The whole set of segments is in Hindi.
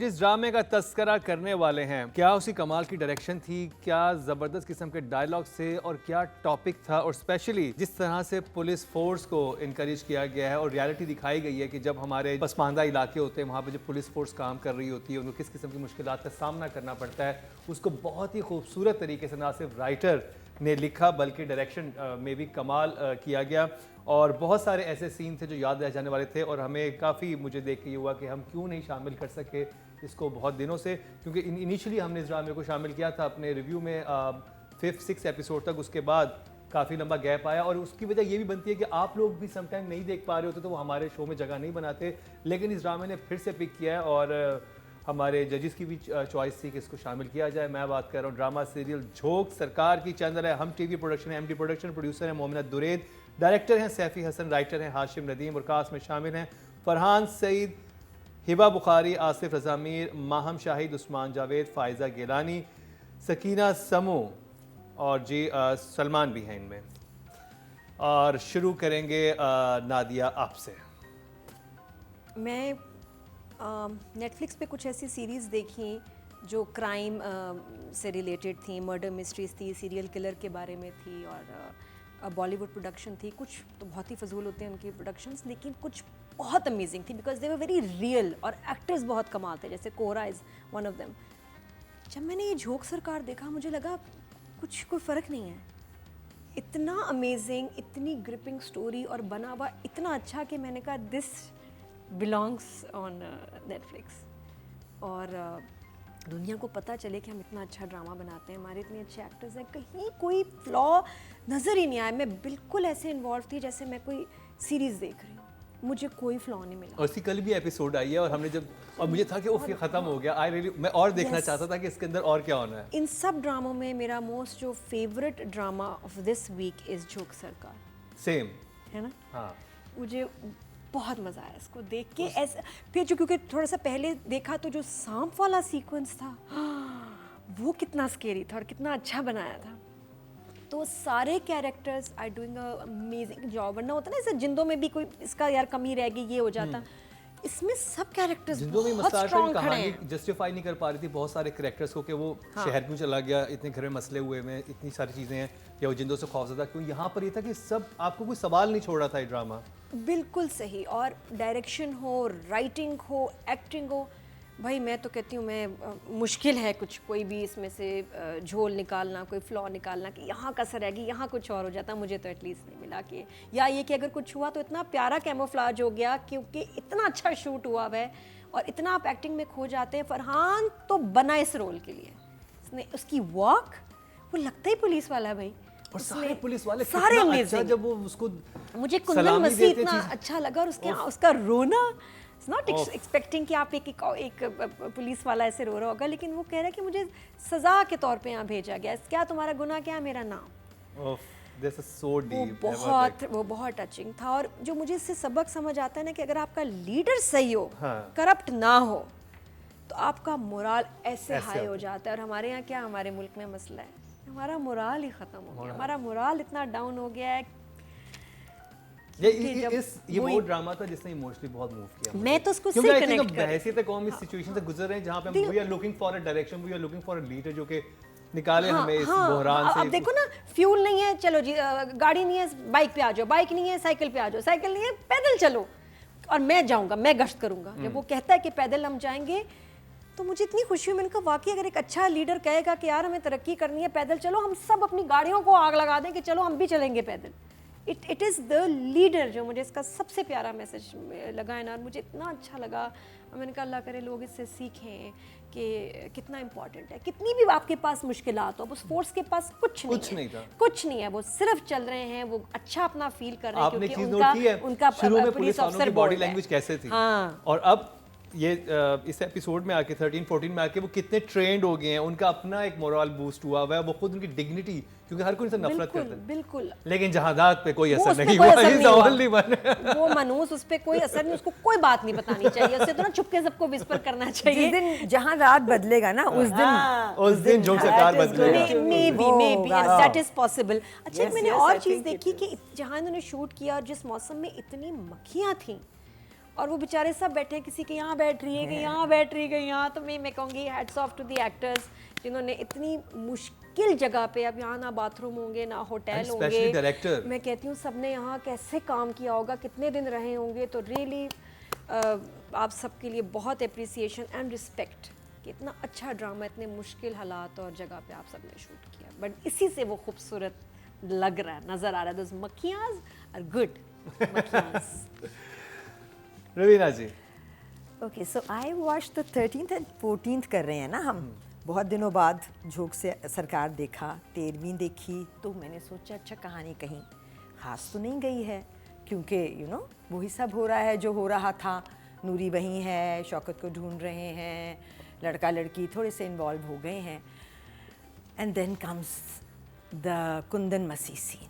जिस ड्रामे का तस्करा करने वाले हैं, क्या उसी कमाल की डायरेक्शन थी, क्या ज़बरदस्त किस्म के डायलॉग थे और क्या टॉपिक था, और स्पेशली जिस तरह से पुलिस फोर्स को इनकरेज किया गया है और रियलिटी दिखाई गई है कि जब हमारे पसमानदा इलाके होते हैं वहाँ पर जब पुलिस फोर्स काम कर रही होती है उनको किस किस्म की मुश्किलात का सामना करना पड़ता है, उसको बहुत ही खूबसूरत तरीके से ना सिर्फ राइटर ने लिखा बल्कि डायरेक्शन में भी कमाल किया गया। और बहुत सारे ऐसे सीन थे जो याद रह जाने वाले थे और हमें काफ़ी मुझे देख के ये हुआ कि हम क्यों नहीं शामिल कर सके इसको बहुत दिनों से, क्योंकि इनिशियली हमने इस ड्रामे को शामिल किया था अपने रिव्यू में 5-6 एपिसोड तक, उसके बाद काफ़ी लंबा गैप आया और उसकी वजह ये भी बनती है कि आप लोग भी समटाइम नहीं देख पा रहे होते तो वो हमारे शो में जगह नहीं बनाते, लेकिन इस ड्रामे ने फिर से पिक किया है और हमारे जजेस की भी चॉइस थी कि इसको शामिल किया जाए। मैं बात कर रहा हूँ ड्रामा सीरियल झोंक, सरकार की चैनल है हम टीवी प्रोडक्शन है, एमडी प्रोडक्शन, प्रोड्यूसर है मोमिना दुरैद, डायरेक्टर हैं सैफी हसन, राइटर हैं हाशिम नदीम और कास्ट में शामिल हैं फरहान सईद, हिबा बुखारी, आसिफ रजा मीर, माहम शाहिद, उस्मान जावेद, फ़ायज़ा गिलानी, सकीना समू और जी सलमान भी हैं इनमें। और शुरू करेंगे नादिया आपसे। मैं नेटफ्लिक्स पे कुछ ऐसी सीरीज़ देखी जो क्राइम से रिलेटेड थी, मर्डर मिस्ट्रीज थी, सीरियल किलर के बारे में थी और बॉलीवुड प्रोडक्शन थी। कुछ तो बहुत ही फजूल होते हैं उनकी प्रोडक्शंस, लेकिन कुछ बहुत अमेजिंग थी because they were very real और एक्टर्स बहुत कमाल थे, जैसे कोरा इज़ वन ऑफ देम। जब मैंने ये झोंक सरकार देखा मुझे लगा कुछ कोई फ़र्क नहीं है, इतना अमेजिंग, इतनी ग्रिपिंग स्टोरी और बना हुआ इतना अच्छा कि मैंने कहा दिस बिलोंग्स ऑन नेटफ्लिक्स। और दुनिया को पता चले कि हम इतना अच्छा ड्रामा बनाते हैं, हमारे इतने अच्छे एक्टर्स हैं, कहीं कोई फ्लॉ नज़र ही नहीं आया। मैं बिल्कुल ऐसे इन्वॉल्व थी जैसे मैं कोई सीरीज़ देख रही हूँ, मुझे कोई फ्लॉ नहीं मिला। और इसकी कल भी एपिसोड आई है और हमने जब और मुझे था कि वो फिर ख़त्म हो गया, मैं और देखना चाहता था कि इसके अंदर और क्या होना है। इन सब ड्रामों में मेरा मोस्ट जो favourite drama of this week is Jhok Sarkar. Same है ना? हाँ, मुझे बहुत मज़ा आया इसको देख के। ऐसे फिर जो क्योंकि थोड़ा सा पहले देखा तो जो सांप वाला सीक्वेंस था वो कितना स्केरी था और कितना अच्छा बनाया था। तो सारे characters are doing a amazing job. वरना होता ना जैसे जिंदों में भी कोई इसका यार कमी रह गई ये हो जाता, इसमें सब कैरेक्टर्स बहुत स्ट्रॉन्ग खड़े हैं। जस्टिफाई नहीं कर पा रही थी बहुत सारे कैरेक्टर्स को कि वो शहर क्यों चला गया, इतने घर में मसले हुए में, इतनी सारी चीज़ें हैं, या वो जिंदों से खौफजदा क्यों। यहाँ पर ये था कि सब आपको कोई सवाल नहीं छोड़ रहा था ये ड्रामा। बिल्कुल सही। और डायरेक्शन हो, राइटिंग हो, एक्टिंग हो, भाई मैं तो कहती हूँ मैं मुश्किल है कुछ कोई भी इसमें से झोल निकालना, कोई फ्लॉ निकालना कि यहाँ कसर रहेगी, यहाँ कुछ और हो जाता। मुझे तो एटलीस्ट नहीं मिला कि, या ये कि अगर कुछ हुआ तो इतना प्यारा कैमोफ्लाज हो गया क्योंकि इतना अच्छा शूट हुआ है और इतना आप एक्टिंग में खो जाते हैं। फरहान तो बना इस रोल के लिए, उसने उसकी वॉक, वो लगता ही पुलिस वाला है भाई। और सारे पुलिस वाले सारे अच्छा, जब वो उसको मुझे कुंदन मसीह इतना अच्छा लगा और उसका रोना, नॉट एक्सपेक्टिंग कि आप एक पुलिस वाला ऐसे रो रहा होगा, लेकिन वो कह रहा है कि मुझे सजा के तौर पे यहाँ भेजा गया, क्या तुम्हारा गुनाह क्या, मेरा नाम। वो बहुत टचिंग था। और जो मुझे इससे सबक समझ आता है ना कि अगर आपका लीडर सही हो, करप्ट ना हो, तो आपका मोराल ऐसे हाई हो जाता है। और हमारे यहाँ क्या, हमारे मुल्क में मसला है, हमारा मोराल ही खत्म हो गया, हमारा मोराल इतना डाउन हो गया है। ये वो ड्रामा था जिसने इमोशनली बहुत मूव किया। मैं तो उसको से कनेक्ट कर बहसीत कौम इस सिचुएशन से गुजर रहे हैं जहां पे we are looking for a direction, we are looking for a leader जो कि निकाले हमें इस बहरान से। अब देखो ना, फ्यूल नहीं है, चलो जी गाड़ी नहीं है, बाइक पे आ जाओ, बाइक नहीं है, साइकिल पे आ जाओ, साइकिल नहीं है, पैदल चलो, और मैं जाऊंगा, मैं गश्त करूंगा। जब वो कहता है कि पैदल हम जाएंगे तो मुझे इतनी खुशी हुई। मैंने कहा वाकई अगर एक अच्छा लीडर कहेगा कि यार हमें तरक्की करनी है, पैदल चलो, हम सब अपनी गाड़ियों को आग लगा दें कि चलो हम भी चलेंगे पैदल। इट इज़ द लीडर जो मुझे इसका सबसे प्यारा मैसेज लगा है ना, और मुझे इतना अच्छा लगा। और मैंने कहा अल्लाह करे लोग इससे सीखें कि कितना इंपॉर्टेंट है, कितनी भी आपके पास मुश्किलात हो, उस फोर्स के पास कुछ नहीं है, वो सिर्फ चल रहे हैं, वो अच्छा अपना फील कर रहे हैं। क्योंकि उनका पुलिस ऑफिसर बॉडी लैंग्वेज कैसे थी, और अब ये इस एपिसोड में आके 13-14 में आके वो कितने ट्रेंड हो गए हैं, उनका अपना एक मोरल बूस्ट हुआ है, वो खुद उनकी डिग्निटी, क्योंकि हर कोई इनसे नफरत करता है बिल्कुल, लेकिन जहादात पे कोई असर नहीं हुआ। वो मनूस, उस पे कोई असर नहीं, उसको कोई बात नहीं बतानी चाहिए, उससे तो ना चुपके सबको विस्पर करना चाहिए। जिस दिन जहां रात बदलेगा ना उस दिन जो सरकार बदलेगा, may be that is possible. अच्छा, मैंने और चीज देखी कि जहां इन्होंने शूट किया और जिस मौसम में इतनी मक्खियां थी, और वो बेचारे सब बैठे हैं, किसी के यहाँ बैठ रही है, कि यहाँ बैठ रही है, यहाँ। तो मैं कहूँगी hats off to the actors जिन्होंने इतनी मुश्किल जगह पे, अब यहाँ ना बाथरूम होंगे ना होटल होंगे, डायरेक्टर, मैं कहती हूँ सबने यहाँ कैसे काम किया होगा, कितने दिन रहे होंगे। तो रियली आप सबके लिए बहुत अप्रिसिएशन एंड रिस्पेक्ट कि इतना अच्छा ड्रामा इतने मुश्किल हालात और जगह पे आप सबने शूट किया, बट इसी से वो खूबसूरत लग रहा है, नज़र आ रहा है। दोस मक्खियाँ आर गुड मक्खियाँ। Raveena ji. Okay, so I watch the 13th and 14th कर रहे हैं ना हम, बहुत दिनों बाद झोंक से सरकार देखा, 13वीं देखी, तो मैंने सोचा अच्छा कहानी कहीं खास तो नहीं गई है, क्योंकि यू नो वही सब हो रहा है जो हो रहा था। नूरी वहीं है, शौकत को ढूंढ रहे हैं, लड़का लड़की थोड़े से इन्वॉल्व हो गए हैं। And then comes the Kundan Masih scene.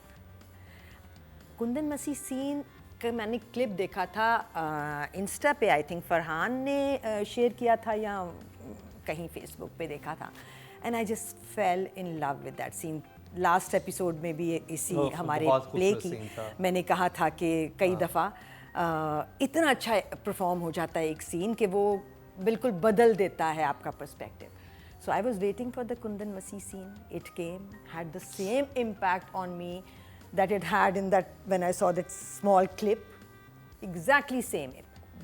Kundan Masih scene का मैंने क्लिप देखा था इंस्टा पे, आई थिंक फरहान ने शेयर किया था या कहीं फेसबुक पे देखा था, and I just fell in love with that scene. Last episode में भी इसी हमारे प्ले की मैंने कहा था कि कई दफ़ा इतना अच्छा परफॉर्म हो जाता है एक सीन कि वो बिल्कुल बदल देता है आपका perspective. So I was waiting for the Kundan Masih scene, it came, had the same impact on me that it had in that when I saw that small clip, exactly same।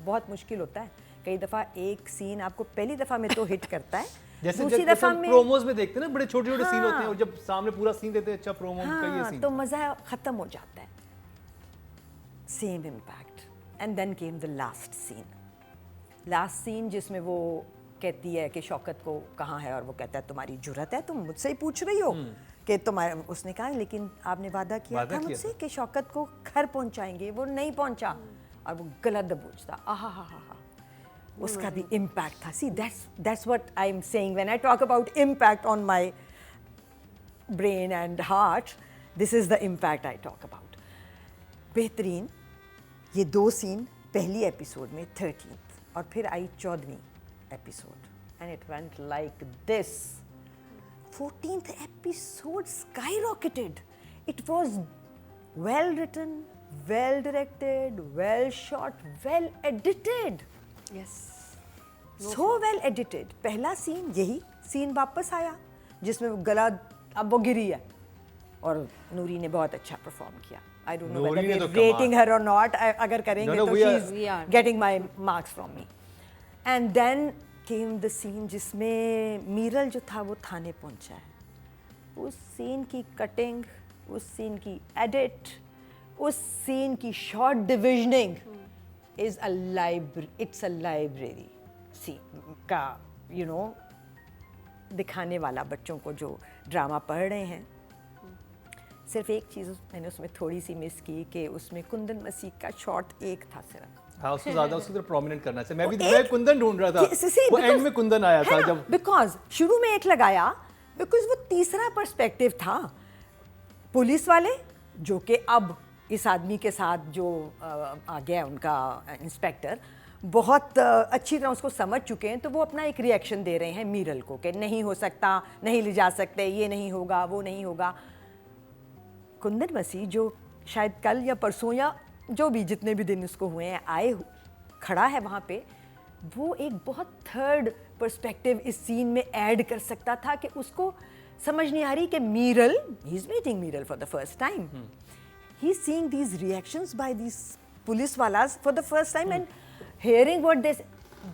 बहुत मुश्किल होता है कई दफ़ा एक सीन आपको पहली दफ़ा में तो हिट करता है, जैसे दूसरी जब दफ़ा में प्रोमोज में देखते हैं ना, बड़े छोटे छोटे सीन हाँ, होते हैं और जब सामने पूरा सीन देते हैं अच्छा प्रोमो का ये सीन, तो मज़ा ख़त्म हो जाता है। Same impact. And then came the last scene. Last scene जिसमें वो कहती है कि शौकत को कहाँ है, और वो कहता है तुम्हारी जुर्रत है, तुम मुझसे ही पूछ रही हो कि तुम्हारे, उसने कहा लेकिन आपने वादा किया था मुझसे कि शौकत को घर पहुंचाएंगे, वो नहीं पहुंचा, और वो गलत दबोचता। आहा हा हा हा, उसका भी इम्पैक्ट था। See that's what I am saying when I talk about impact on my brain and heart, this is the impact I talk about. बेहतरीन ये दो सीन पहली एपिसोड में 13th, और फिर आई 14वीं episode, and it went like this. 14th episode skyrocketed. It was well written, well directed, well shot, well edited. Yes. So well edited. पहला सीन यही सीन वापस आया जिसमें वो गला, अब वो गिरी है, और नूरी ने बहुत अच्छा परफॉर्म किया। I don't know whether we're rating her or not. अगर करेंगे तो she's getting my marks from me. And then came the scene जिसमें मीरल जो था वो थाने पहुंचा है। उस सीन की कटिंग, उस सीन की एडिट, उस सीन की short divisioning is a library, it's a library scene का, यू नो, दिखाने वाला बच्चों को जो ड्रामा पढ़ रहे हैं। सिर्फ एक चीज़ मैंने उसमें थोड़ी सी मिस की कि उसमें कुंदन मसीह का शॉट एक था सिर्फ। हाँ, उसको ज़्यादा उसको तो प्रोमिनेंट करना चाहिए। मैं कुंदन ढूंढ रहा था, वो एंड में कुंदन आया था जब, बिकॉज शुरू में एक लगाया, बिकॉज वो तीसरा पर्सपेक्टिव था। पुलिस वाले जो कि अब इस आदमी के साथ जो आ गया उनका इंस्पेक्टर, बहुत अच्छी तरह उसको समझ चुके हैं, तो वो अपना एक रिएक्शन दे रहे हैं मीरल को कि नहीं हो सकता, नहीं ले जा सकते, ये नहीं होगा, वो नहीं होगा। कुंदन मसीह जो शायद कल या परसों या जो भी जितने भी दिन उसको हुए हैं आए खड़ा है वहाँ पे, वो एक बहुत थर्ड पर्सपेक्टिव इस सीन में ऐड कर सकता था कि उसको समझ नहीं आ रही कि Meeral, he is meeting Meeral for the first time, he is seeing these reactions by these police वालास for the first time and hearing what they,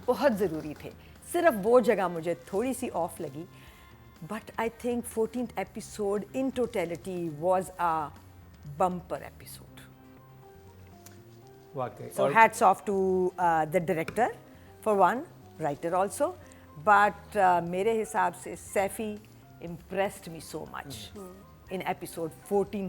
बहुत ज़रूरी थे। सिर्फ वो जगह मुझे थोड़ी सी ऑफ लगी, but I think 14th episode in totality was a bumper episode. So hats off to the director for one, writer also, but मेरे हिसाब से Saifi impressed me so much in episode 14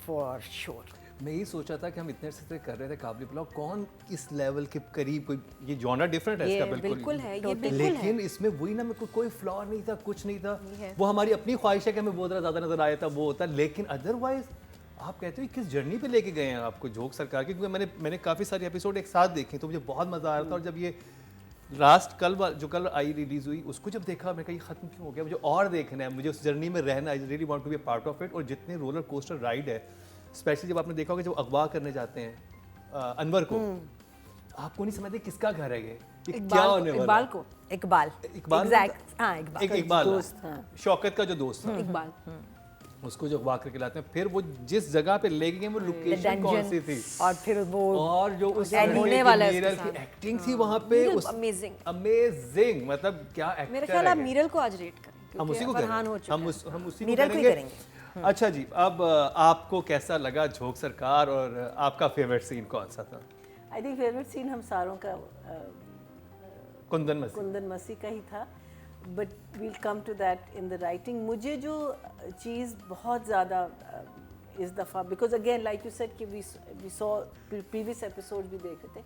for sure. मैं ये सोचा था कि हम इतने से कर रहे थे काबली पुलाव, कौन इस लेवल के करीब, कोई ये जॉनर डिफरेंट है इसका, बिल्कुल है, ये बिल्कुल लेकिन है। इसमें वही ना, मेरे को कोई फ्लॉ नहीं था, कुछ नहीं था। वो हमारी अपनी ख्वाहिश है कि हमें बहुत ज़्यादा नजर आया था, वो होता, लेकिन अदरवाइज आप कहते हो किस जर्नी पे लेके गए हैं आपको झोंक सरकार की, क्योंकि मैंने काफ़ी सारे एपिसोड एक साथ देखे तो मुझे बहुत मज़ा आ रहा था। और जब ये लास्ट कल आई रिलीज़ हुई, उसको जब देखा मैं कहीं ख़त्म क्यों हो गया, मुझे और देखना है, मुझे उस जर्नी में रहना, I really want to be a part of it. और जितने रोलर कोस्टर राइड है, स्पेशली जब आपने देखा होगा जब अगवा करने जाते हैं अनवर को, आपको नहीं समझते किसका घर है ये क्या इकबाल होने वाला इकबाल है? को इकबाल इकबाल एग्जैक्ट हाँ इकबाल एक इकबाल दोस्त, हाँ। शौकत का जो दोस्त था इकबाल उसको जो अगवा करके लाते हैं, फिर वो जिस जगह पे लेके गए वो लोकेशन कौन सी थी, और फिर वो और जो उस Daddy होने वाला है उसके मीरल की साथ। एक्टिंग थी वहां पे, मीरल उस amazing। अमेजिंग, मतलब क्या एक्टर मेरे ख्याल आप मीरल को आज रेट करें हम क्योंकि उसी को फरहान हो करेंगे, चुका है। हम उसी को मीरल को ही करेंगे। अच्छा जी, अब आपको कैसा लगा झोंक सरकार और आपका फेवरेट सीन कौन सा था? आई थिंक फेवरेट सीन हम सारों का कुंदन मसी। कुंदन मसी का ही था, but we'll come to that in the writing. मुझे जो चीज़ बहुत ज़्यादा इस दफ़ा, because again like you said कि वी सॉ प्रीवियस एपिसोड भी देखे थे,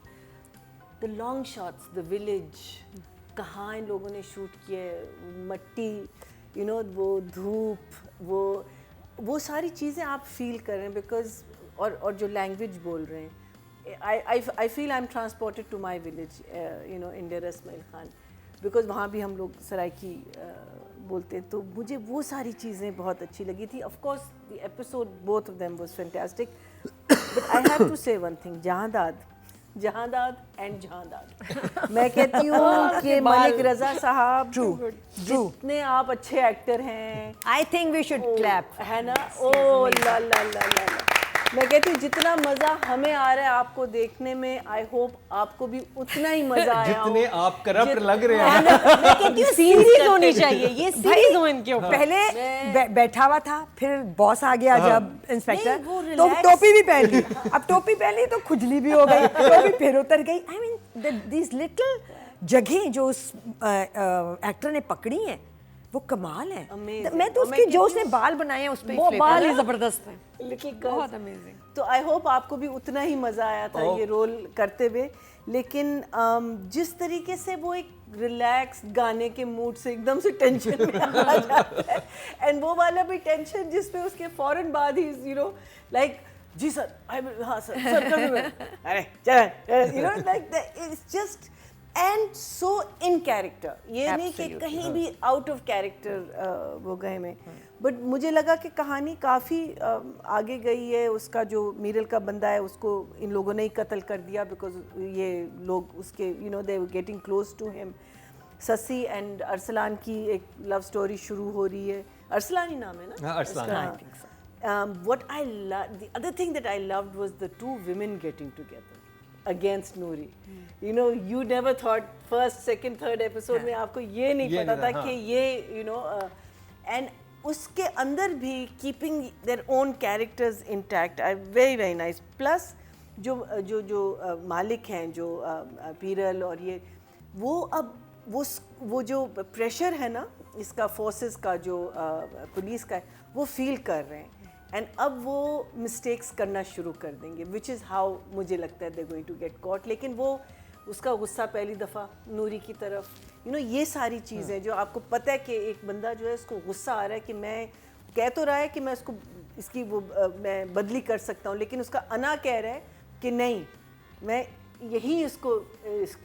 the long shots, the village, कहाँ इन लोगों ने शूट किए, मट्टी, यू नो, वो धूप, वो सारी चीज़ें आप फील कर रहे हैं, बिकॉज और जो लैंग्वेज बोल रहे हैं, I feel I'm transported to my village, you know, in Dera Ismail Khan, because वहाँ भी हम लोग सराइकी बोलते हैं, तो मुझे वो सारी चीज़ें बहुत अच्छी लगी थी. Of course, the episode, both of them was fantastic, but I have to say one thing, Jahandad and Jahandad, मैं कहती हूँ कि मलिक रज़ा साहब, जितने आप अच्छे एक्टर हैं, I think we should clap, है ना, ओ ला ला ला ला ला, मैं कहती हूँ जितना मजा हमें आ रहा है आपको देखने में, आई होप आपको भी उतना ही मजा आया हो। जितने आप करप्ट लग रहे हैं। मैं कहती हूँ सीरीज होनी चाहिए, ये सीरीज हो इनके ऊपर। पहले बैठा हुआ था, फिर बॉस आ गया जब इंस्पेक्टर, नहीं, वो तो relax। टोपी भी पहन ली, अब टोपी पहन ली तो खुजली भी हो गई, टोपी फिर उतर गई। आई मीन दिस लिटिल जगह जो उस एक्टर ने पकड़ी हैं वो कमाल है। Amazing। मैं तो और उसकी मैं जो उसने बाल बनाए हैं उस पे वो बाल ही जबरदस्त है, लिटिल बहुत अमेजिंग। तो आई होप आपको भी उतना ही मज़ा आया था ये रोल करते हुए, लेकिन जिस तरीके से वो एक रिलैक्स गाने के मूड से एकदम से टेंशन में आ जाता है, एंड वो वाला भी टेंशन जिसपे उसके फौरन बाद ही यू नो लाइक जी सर, हाँ सर कभी मैं, अरे चल, you know like it's just and so in character, ये नहीं कि कहीं भी आउट ऑफ कैरेक्टर वो गए में, बट मुझे लगा कि कहानी काफ़ी आगे गई है। उसका जो मीरल का बंदा है उसको इन लोगों ने ही कत्ल कर दिया, बिकॉज ये लोग उसके you know they were getting close to him. Sassi and Arsalan की एक लव स्टोरी शुरू हो रही है, अरसलान ही नाम है ना? हाँ, Arsalan. What I loved, the other thing that I loved was the two women getting together against Noori. You know, you never thought first, second, third episode में आपको ये नहीं पता था कि ये you know and उसके अंदर भी keeping their own characters intact, very very nice. Plus जो मालिक हैं जो पीरल और ये वो अब वो जो प्रेशर है ना इसका फोर्सेस का जो पुलिस का है वो फील कर रहे हैं, एंड अब वो मिस्टेक्स करना शुरू कर देंगे, विच इज़ हाउ मुझे लगता है they going to get caught. लेकिन वो उसका गुस्सा पहली दफ़ा नूरी की तरफ, यू नो, ये सारी चीज़ें जो आपको पता है कि एक बंदा जो है उसको गुस्सा आ रहा है कि मैं कह तो रहा है कि मैं उसको इसकी वो मैं बदली कर सकता हूँ, लेकिन उसका अना कह रहा है कि नहीं, मैं यही उसको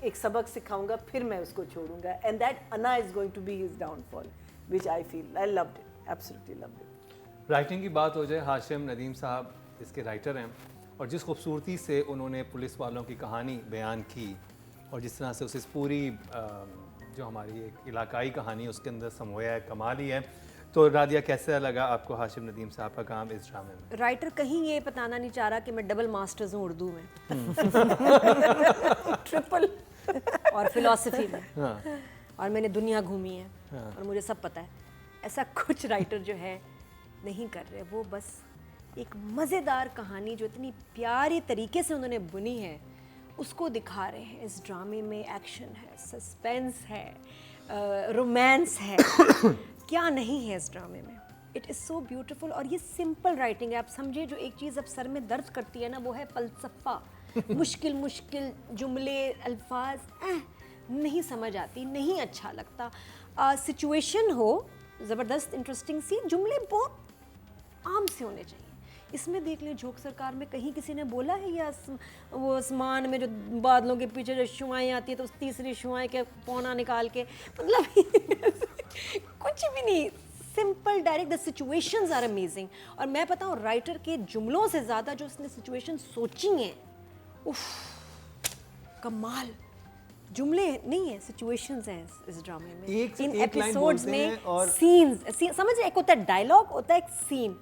एक सबक सिखाऊंगा फिर मैं उसको छोड़ूंगा, एंड दैट अना is going to be his downfall, which I feel I loved it, absolutely loved it. Writing की बात हो जाए, हाशिम नदीम साहब इसके राइटर हैं, और जिस खूबसूरती से उन्होंने पुलिस वालों की कहानी बयान की और जिस तरह से उसे पूरी जो हमारी एक इलाकाई कहानी है उसके अंदर समोया है, कमाल ही है। तो रादिया, कैसा लगा आपको हाशिम नदीम साहब का काम इस ड्रामे में? राइटर कहीं ये बताना नहीं चाह रहा कि मैं डबल मास्टर्स हूँ उर्दू में, ट्रिपल और फिलॉसफी में, हाँ। और मैंने दुनिया घूमी है, और मुझे सब पता है। ऐसा कुछ राइटर जो है नहीं कर रहे, वो बस एक मज़ेदार कहानी जो इतनी प्यारी तरीके से उन्होंने बुनी है उसको दिखा रहे हैं इस ड्रामे में। एक्शन है, सस्पेंस है, रोमांस है, क्या नहीं है इस ड्रामे में। इट इज़ सो ब्यूटीफुल, और ये सिंपल राइटिंग है। आप समझिए, जो एक चीज़ अब सर में दर्द करती है ना वो है फ़लसफ़ा, मुश्किल मुश्किल जुमले, अल्फाज नहीं समझ आती, नहीं अच्छा लगता। सिचुएशन हो ज़बरदस्त इंटरेस्टिंग सी, जुमले बहुत आम से होने चाहिए। इसमें देख लें झोंक सरकार में कहीं किसी ने बोला है या वो आसमान में जो बादलों के पीछे जो शुआएं आती है तो उस तीसरी शुआएं के पौना निकाल के, मतलब कुछ भी नहीं, simple direct. The situations are amazing. और मैं बताऊँ, राइटर के जुमलों से ज़्यादा जो उसने सिचुएशन सोची हैं, उफ, कमाल जुमले नहीं है, सिचुएशंस हैं इस ड्रामे में। एक से इन एक line एपिसोड्स बोलते में हैं और- सीन्स समझ, एक होता है डायलॉग, होता है एक सीन।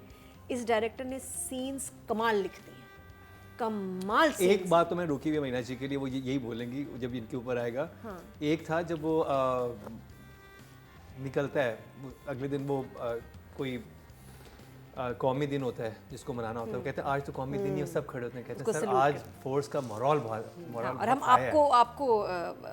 इस डायरेक्टर ने सीन्स कमाल लिख दिए, कमाल एक scenes। बात तो मैं रोकी हुई है मीना जी के लिए, वो यही बोलेंगी जब इनके ऊपर आएगा। एक था जब वो निकलता है अगले दिन, वो कोई कौमी दिन होता है जिसको मनाना होता है, वो कहते हैं आज तो कौमी दिन ही है, सब खड़े होते हैं, कहते उसको हैं सर salute आज करते फोर्स का मोरल बहुत और हम आपको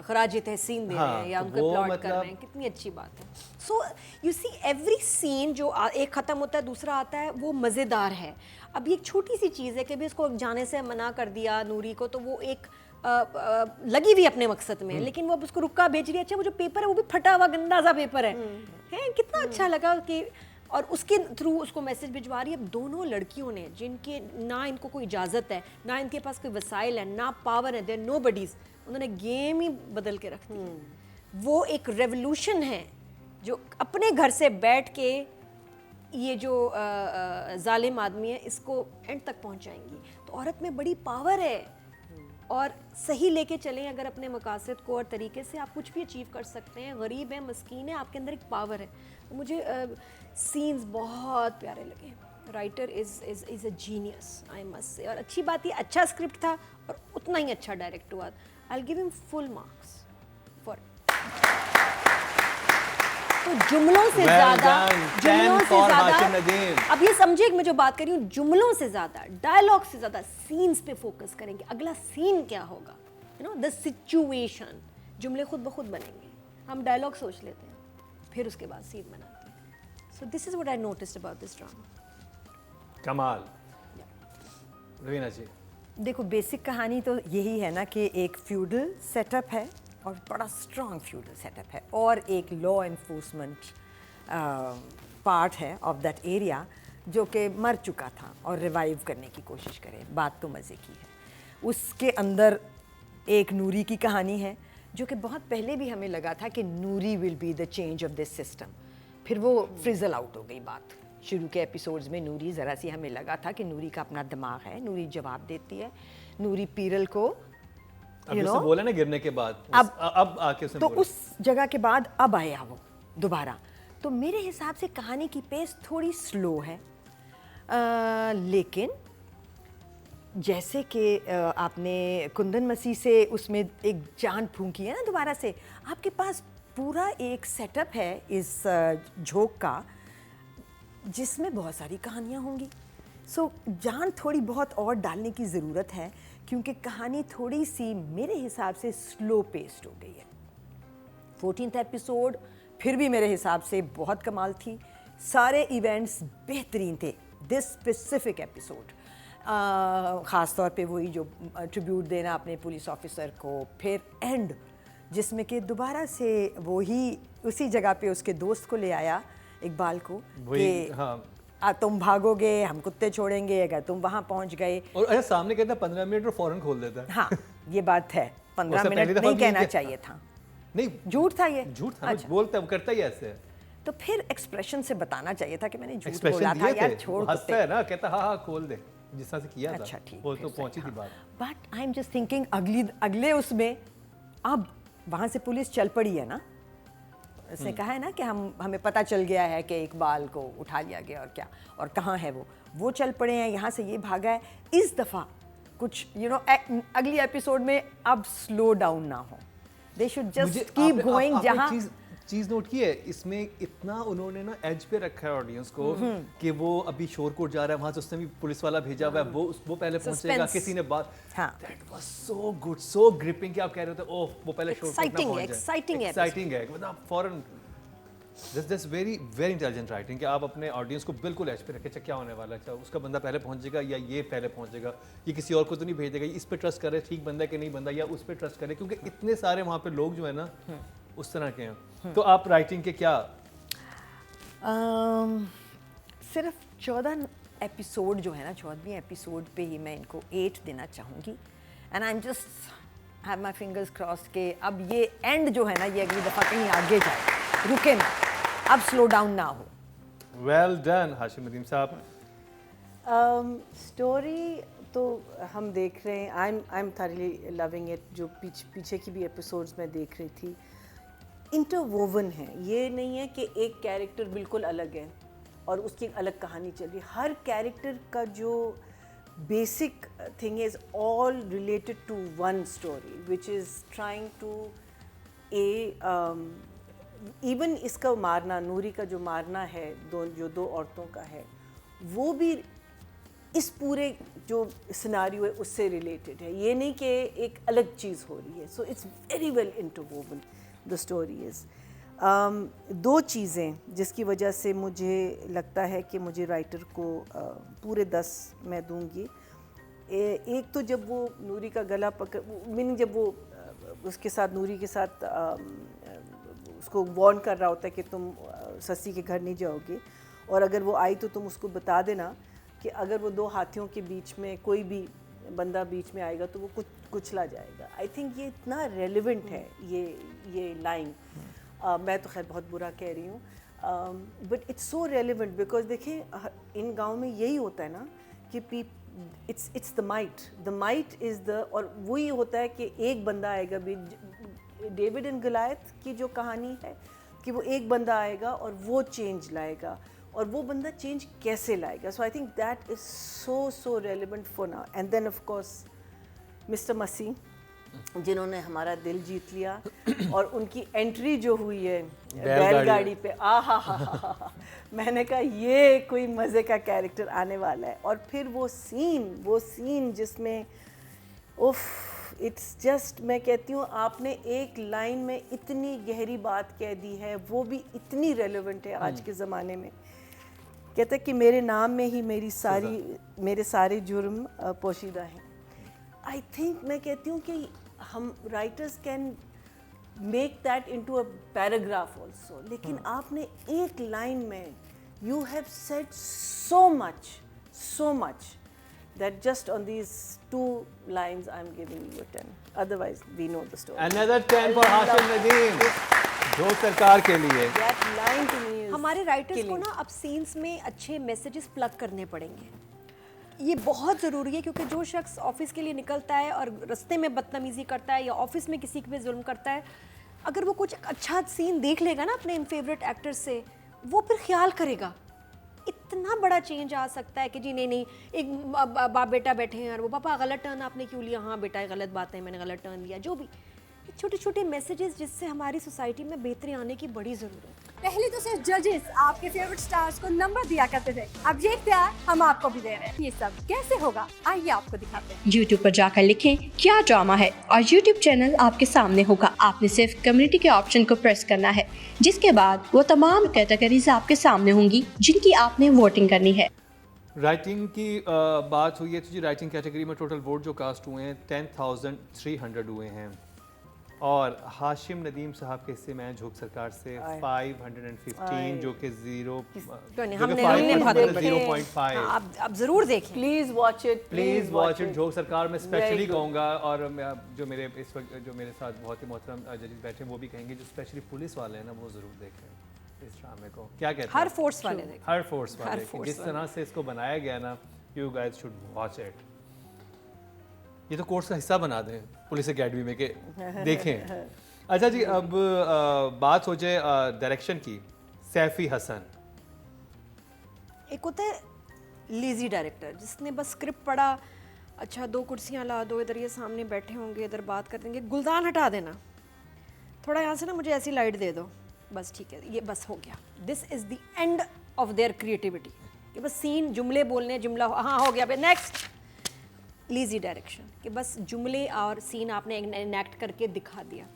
खराज तहसीन दे रहे हैं या तो उनको वो प्लॉट कर मतलब- रहे हैं, कितनी अच्छी बात है। So you see every scene जो एक ख़त्म होता है दूसरा आता है, वो मज़ेदार है। अब ये एक छोटी सी चीज़ है कि भी उसको जाने से मना कर दिया नूरी को, तो वो एक लगी हुई अपने मकसद में, लेकिन वो अब उसको रुका भेज रही है। अच्छा वो जो पेपर है वो भी फटा हुआ गंदा सा पेपर है, कितना अच्छा लगा कि, और उसके थ्रू उसको मैसेज भिजवा रही है। अब दोनों लड़कियों ने, जिनके ना इनको कोई इजाज़त है, ना इनके पास कोई वसाइल है, ना पावर है, दे नो बडीज़, उन्होंने गेम ही बदल के रख दी। वो एक रेवोल्यूशन है जो अपने घर से बैठ के ये जो जालिम आदमी है इसको एंड तक पहुंचाएंगी। तो औरत में बड़ी पावर है, और सही लेके चलें अगर अपने मकासद को, और तरीके से आप कुछ भी अचीव कर सकते हैं। गरीब है, मस्कीन है, आपके अंदर एक पावर है। तो मुझे सीन्स बहुत प्यारे लगे। Writer is a genius, I must say. और अच्छी बात, ये अच्छा स्क्रिप्ट था और उतना ही अच्छा डायरेक्ट हुआ। आई will give him full marks for. तो जुमलों से ज़्यादा, अब ये समझिए कि मैं जो बात कर रही हूँ, जुमलों से ज़्यादा, डायलॉग से ज़्यादा सीन्स पे फोकस करेंगे। अगला सीन क्या होगा, यू नो द सिचुएशन। जुमले खुद ब खुद बनेंगे, हम डायलॉग सोच लेते हैं, फिर उसके बाद सीन बनाते हैं। So this is what I noticed about this drama. कमाल। रवीना जी, देखो बेसिक कहानी तो यही है ना कि एक फ्यूडल सेटअप है और बड़ा स्ट्रॉन्ग फ्यूडल सेटअप है, और एक लॉ एनफोर्समेंट पार्ट है ऑफ दैट एरिया जो कि मर चुका था और रिवाइव करने की कोशिश करे। बात तो मज़े की है। उसके अंदर एक नूरी की कहानी है जो कि बहुत पहले भी हमें लगा था कि Noori will be the change of this system, फिर वो फ्रिजल आउट हो गई बात। शुरू के एपिसोड्स में नूरी ज़रा सी हमें लगा था कि नूरी का अपना दिमाग है, नूरी जवाब देती है, नूरी पीरल को अभी उसने बोला ना गिरने के बाद, अब आके उसने तो बोला। उस जगह के बाद अब आया वो दोबारा। तो मेरे हिसाब से कहानी की पेस थोड़ी स्लो है, लेकिन जैसे कि आपने कुंदन मसीह से उसमें एक जान फूंकी है ना दोबारा से, आपके पास पूरा एक सेटअप है इस झोंक का जिसमें बहुत सारी कहानियाँ होंगी। सो जान थोड़ी बहुत और डालने की ज़रूरत है, क्योंकि कहानी थोड़ी सी मेरे हिसाब से स्लो पेस्ड हो गई है। 14th एपिसोड फिर भी मेरे हिसाब से बहुत कमाल थी, सारे इवेंट्स बेहतरीन थे। दिस स्पेसिफिक एपिसोड ख़ास तौर पे वही जो ट्रिब्यूट देना अपने पुलिस ऑफिसर को, फिर एंड जिसमें कि दोबारा से वही उसी जगह पे उसके दोस्त को ले आया इकबाल को कि हाँ, तुम भागोगे हम कुत्ते छोड़ेंगे अगर तुम वहाँ पहुँच गए। और अच्छा सामने कहता है 15 मिनट और फौरन खोल देता है। हाँ ये बात है, 15 मिनट नहीं कहना चाहिए था, नहीं झूठ था ये, झूठ था। अच्छा। बोलता है, वो करता ही ऐसे है। तो फिर एक्सप्रेशन से बताना चाहिए था कि मैंने झूठ एक्सप्रेशन बोला था दिए यार, थे, छोड़ हंसता है ना, कहता हाँ हाँ खोल दे, जिस तरह से किया था। अच्छा ठीक, वो तो पहुंची थी बात। But I am just thinking अगले उसमें अब वहाँ से पुलिस चल पड़ी है ना, उसने कहा है ना कि हमें पता चल गया है कि इकबाल को उठा लिया गया और क्या और कहाँ है वो चल पड़े हैं, यहाँ से ये भागा है। इस दफ़ा कुछ अगली एपिसोड में अब स्लो डाउन ना हो, they should just keep going. जहाँ चीज नोट की है इसमें, इतना उन्होंने ना एज पे रखा है ऑडियंस को कि वो अभी शोरकोट जा रहा है, वहां से उसने भी पुलिस वाला भेजा हुआ है, वो पहले पहुंचेगा, किसी ने बात। That was so good, so gripping कि आप कह रहे थे ओह वो पहले शोरकोट ना पहुंच जाए। एक्साइटिंग है, मतलब फॉरन this very very intelligent writing कि आप अपने ऑडियंस को बिल्कुल एज पे रखें। अच्छा क्या होने वाला है, उसका बंदा पहले पहुंचेगा या ये पहले पहुंचेगा, ये किसी और को तो नहीं भेज देगा, इस पे ट्रस्ट करे ठीक बंदा कि नहीं बंदा, या उस पे ट्रस्ट करे, क्योंकि इतने सारे वहाँ पे लोग जो है ना उस तरह के हैं। तो आप राइटिंग के क्या सिर्फ 14 एपिसोड जो है ना, 14वीं एपिसोड पे ही मैं इनको 8 देना चाहूँगी, and I am just have my fingers cross के अब ये एंड जो है ना ये अगली दफ़ा कहीं आगे जाए, रुके ना, अब स्लो डाउन ना हो। वेल डन हाशिम नदीम साहब। स्टोरी तो हम देख रहे हैं, I am thoroughly loving it, जो पीछे की भी एपिसोड्स में देख रही थी, इंटरवोवन है। ये नहीं है कि एक कैरेक्टर बिल्कुल अलग है और उसकी एक अलग कहानी चल रही है। हर कैरेक्टर का जो basic thing is all related to one story which is trying to even इसका मारना, नूरी का जो मारना है जो दो औरतों का है, वो भी इस पूरे जो सिनारियो है उससे रिलेटेड है। ये नहीं कि एक अलग चीज़ हो रही है। So it's very well interwoven the story is. दो चीज़ें जिसकी वजह से मुझे लगता है कि मुझे राइटर को पूरे 10 मैं दूंगी। एक तो जब वो नूरी का गला पकड़, मीनिंग जब वो उसके साथ, नूरी के साथ उसको वार्न कर रहा होता है कि तुम सस्सी के घर नहीं जाओगे, और अगर वो आई तो तुम उसको बता देना कि अगर वो दो हाथियों के बीच में कोई भी बंदा बीच में आएगा तो वो कुचला जाएगा। आई थिंक ये इतना रेलिवेंट है ये लाइन। मैं तो खैर बहुत बुरा कह रही हूँ, but it's so relevant because देखिए इन गांव में यही होता है ना कि it's the might is the, और वही होता है कि एक बंदा आएगा भी। डेविड एंड गलायत की जो कहानी है कि वो एक बंदा आएगा और वो चेंज लाएगा, और वो बंदा चेंज कैसे लाएगा। So I think that is so relevant for now. And then of course mister Masih, जिन्होंने हमारा दिल जीत लिया, और उनकी एंट्री जो हुई है बैलगाड़ी पे, हा मैंने कहा ये कोई मज़े का कैरेक्टर आने वाला है। और फिर वो सीन जिसमें उफ, इट्स जस्ट, मैं कहती हूँ आपने एक लाइन में इतनी गहरी बात कह दी है, वो भी इतनी रेलेवेंट है आज के ज़माने में। कहते हैं कि मेरे नाम में ही मेरे सारे जुर्म पोशीदा हैं। आई थिंक, मैं कहती हूँ कि हम writers can make that into a paragraph also, लेकिन आपने एक लाइन में you have said so much that just on these 2 lines I'm giving you a 10. Otherwise, we know the story. Another 10 for Hashim Nadeem. जो सरकार के लिए। That line to me is हमारे राइटर्स को ना अब सीन्स में अच्छे मैसेजेस प्लग करने पड़ेंगे। ये बहुत ज़रूरी है, क्योंकि जो शख्स ऑफिस के लिए निकलता है और रास्ते में बदतमीज़ी करता है या ऑफिस में किसी पे जुल्म करता है, अगर वो कुछ अच्छा सीन देख लेगा ना अपने इन फेवरेट एक्टर से, वो फिर ख्याल करेगा। इतना बड़ा चेंज आ सकता है कि जी नहीं, एक बाप बेटा बैठे हैं और वो पापा गलत टर्न आपने क्यों लिया, हाँ बेटा गलत बात है, मैंने गलत टर्न लिया। जो भी छोटे छोटे मैसेजेस जिससे हमारी सोसाइटी में बेहतरी आने की बड़ी ज़रूरत है। पहले तो सिर्फ जजेस आपके फेवरेट स्टार्स को नंबर दिया करते थे, अब ये इख्तियार हम आपको भी दे रहे हैं। ये सब कैसे होगा, आइए आपको दिखाते हैं। YouTube पर जाकर लिखें क्या ड्रामा है और YouTube चैनल आपके सामने होगा। आपने सिर्फ कम्युनिटी के ऑप्शन को प्रेस करना है, जिसके बाद वो तमाम कैटेगरीज आपके सामने होंगी जिनकी आपने वोटिंग करनी है। राइटिंग की बात हुई है तो जी राइटिंग कैटेगरी में टोटल वोट जो कास्ट हुए हैं 10,300 हुए हैं, और हाशिम नदीम साहब के हिस्से में झोंक सरकार से 515 जो कि 0.5। अब जरूर देखें, प्लीज वॉच इट झोंक सरकार में स्पेशली कहूँगा, और जो मेरे इस वक्त जो मेरे साथ बहुत ही मोहतरम जजेस बैठे हैं वो भी कहेंगे, जो स्पेशली पुलिस वाले हैं ना वो ज़रूर देखें इस ड्रामे को। क्या कहते हैं? हर फोर्स वाले देखें, हर फोर्स वाले, जिस तरह से इसको बनाया गया ना, you guys should watch it. ये तो कोर्स का हिस्सा बना दें पुलिस एकेडमी में के देखें। अच्छा जी, अब बात हो जाए डायरेक्शन की। सैफी हसन, एक होता है लेजी डायरेक्टर जिसने बस स्क्रिप्ट पढ़ा, अच्छा 2 कुर्सियां ला दो, इधर ये सामने बैठे होंगे, इधर बात कर देंगे, गुलदान हटा देना, थोड़ा यहाँ से ना मुझे ऐसी लाइट दे दो, बस ठीक है, ये बस हो गया। This is the end of their creativity, कि बस सीन जुमले बोलने, जुमला हाँ हो गया, नेक्स्ट। लीजी डायरेक्शन कि बस जुमले और सीन आपने इनेक्ट करके दिखा दिया।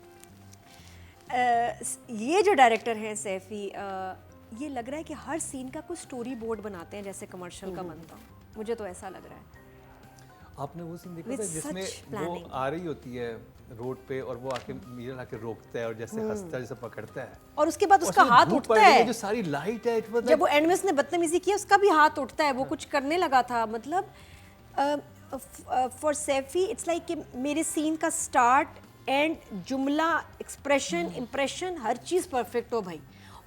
ये जो डायरेक्टर हैं सैफी, ये लग रहा है कि हर सीन का कुछ स्टोरी बोर्ड बनाते हैं जैसे कमर्शियल का बनता, मुझे तो ऐसा लग रहा है। आपने वो सीन देखा था जिसमें वो आ रही होती है रोड पे और वो आके मीरल आके रोकता है और जैसे हंसता है, जैसे पकड़ता है, और उसके बाद उसका हाथ उठता है, जो सारी लाइट है, जब वो एंड में उसने बदतमीजी की उसका भी हाथ उठता है, वो कुछ करने लगा था। मतलब फॉर सैफी इट्स लाइक कि मेरे सीन का स्टार्ट एंड, जुमला, एक्सप्रेशन, इम्प्रेशन, हर चीज़ परफेक्ट हो भाई।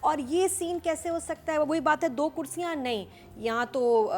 और ये सीन कैसे हो सकता है? वही बात है, 2 कुर्सियाँ नहीं, यहाँ तो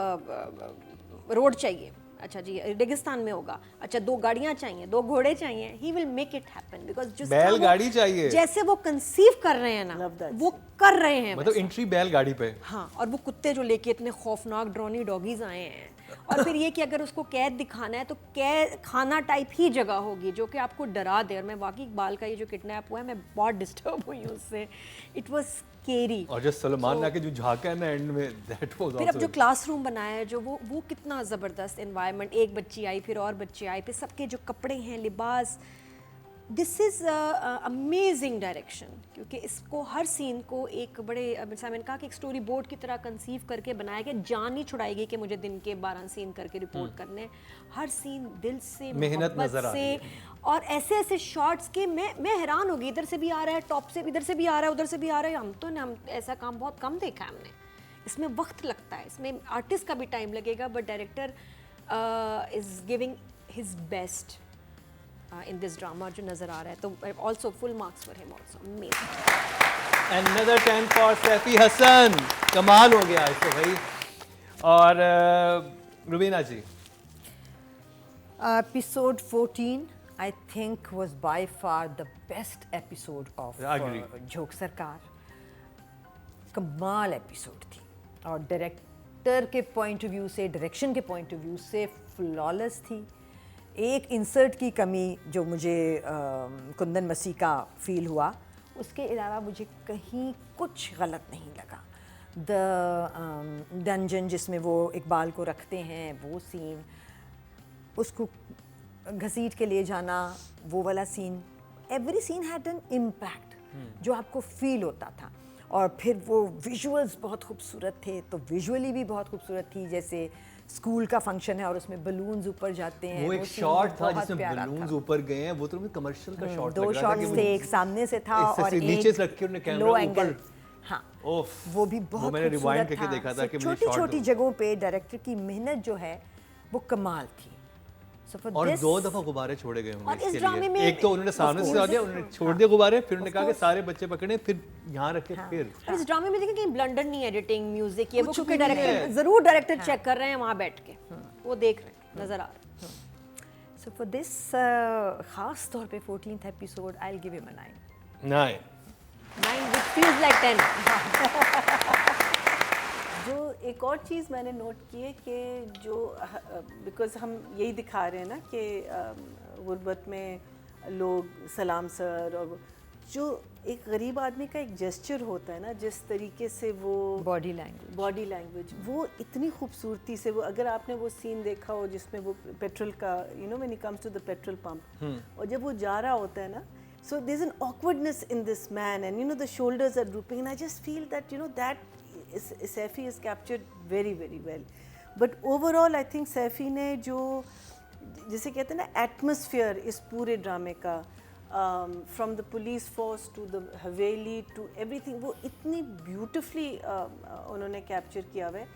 रोड चाहिए, अच्छा जी रेगिस्तान में होगा, अच्छा 2 गाड़ियां चाहिए, 2 घोड़े चाहिए, he will make it happen because जिस बैलगाड़ी चाहिए। जैसे वो कंसीव कर रहे हैं ना वो कर रहे हैं मतलब एंट्री बैलगाड़ी पे। हाँ, और वो कुत्ते जो लेके इतने खौफनाक ड्रॉनी डॉगीज आए हैं और फिर ये कि अगर उसको कैद दिखाना है तो कैद खाना टाइप ही जगह होगी जो कि आपको डरा दे। और मैं वाकई इकबाल का ये जो किडनैप हुआ है मैं बहुत डिस्टर्ब हुई हूँ उससे, इट वाज स्केरी। और जो सलमान ने आके जो झांका है ना एंड में, दैट वाज फिर अब जो क्लासरूम बनाया है जो वो कितना ज़बरदस्त एनवायरनमेंट, एक बच्ची आई फिर और बच्चे आए, फिर सबके जो कपड़े हैं, लिबास, दिस इज़ अमेजिंग डायरेक्शन। क्योंकि इसको हर सीन को एक बड़े जैसा मैंने कहा कि एक स्टोरी बोर्ड की तरह कंसीव करके बनाया गया। जान नहीं छुड़ाई गई कि मुझे दिन के 12 सीन करके रिपोर्ट करने, हर सीन दिल से, मेहनत नजर आ रही से, और ऐसे ऐसे शॉट्स के मैं हैरान हो गई, इधर से भी आ रहा है, टॉप से इधर से भी आ रहा है, उधर से भी आ रहा है। हम ऐसा काम बहुत कम देखा है हमने। इसमें वक्त लगता है, इसमें आर्टिस्ट का भी टाइम लगेगा, but director is giving his best in this drama जो नजर आ रहा है। तो also full marks for him also, amazing। Another 10 for Saifi Hasan, कमाल हो गया इसको भाई। और रुबीना जी, Episode 14 I think was by far the best episode of Agree. झोंक सरकार। कमाल एपिसोड थी और डायरेक्टर के पॉइंट ऑफ व्यू से, डायरेक्शन के पॉइंट ऑफ व्यू से फ्लॉलेस थी। एक इंसर्ट की कमी जो मुझे कुंदन मसीह का फील हुआ, उसके अलावा मुझे कहीं कुछ गलत नहीं लगा। द डंजन जिसमें वो इकबाल को रखते हैं, वो सीन, उसको घसीट के ले जाना, वो वाला scene, every scene had an impact जो आपको फील होता था। और फिर वो विजुअल्स बहुत खूबसूरत थे, तो विजुअली भी बहुत खूबसूरत थी। जैसे स्कूल का फंक्शन है और उसमें बलून्स ऊपर जाते हैं, वो एक scene शॉट था बहुत जिसमें प्यारा बलून्स था। ऊपर गए हैं, वो तो कमर्शियल का शॉट दो लग रहा था कि शॉट्स वो थे, एक सामने से था इससे और नीचे एक से रख के उन्होंने कैमरा लो एंगल। ऊपर। हाँ, ओफ, वो भी बहुत मैंने रिवाइंड खूबसूरत करके देखा था कि मुझे छोटी शॉट छोटी जगहों पे डायरेक्टर की मेहनत जो है वो कमाल थी। So for और this- 2 दफा गुब्बारे छोड़े गए और होंगे इस इसके ड्रामे लिए। में एक तो उन्होंने सामने से आ दिया, उन्होंने छोड़ दिया गुब्बारे, फिर उन्होंने कहा कि सारे बच्चे पकड़े, फिर यहाँ रखे, फिर और इस ड्रामे में देखिए कहीं ब्लंडर नहीं, एडिटिंग, म्यूजिक, ये वो कुछ क्योंकि भी नहीं डायरेक्टर है। जरूर डायरेक्टर चेक कर रहे हैं वहाँ बैठ के, वो देख रहे हैं, नजर आ रहा है। So for this खास तौर पे 14th episode I'll give him a 9. 9 9 which feels like 10। जो एक और चीज़ मैंने नोट की है कि जो बिकॉज हम यही दिखा रहे हैं ना कि गुरबत में लोग सलाम सर, और जो एक गरीब आदमी का एक जेस्चर होता है ना, जिस तरीके से वो बॉडी लैंग्वेज वो इतनी खूबसूरती से, वो अगर आपने वो सीन देखा हो जिसमें वो पेट्रोल का, you know when he comes to the petrol pump, और जब वो जा रहा होता है ना, so there's an awkwardness in this man, and you know the shoulders are drooping, and I just feel that you know that Saifi is captured very very well. But overall I think Saifi ने जो जैसे कहते हैं ना एटमॉस्फेयर इस पूरे ड्रामे का, from the police force to the haveli to everything, वो इतनी ब्यूटिफुली उन्होंने कैप्चर किया हुआ है।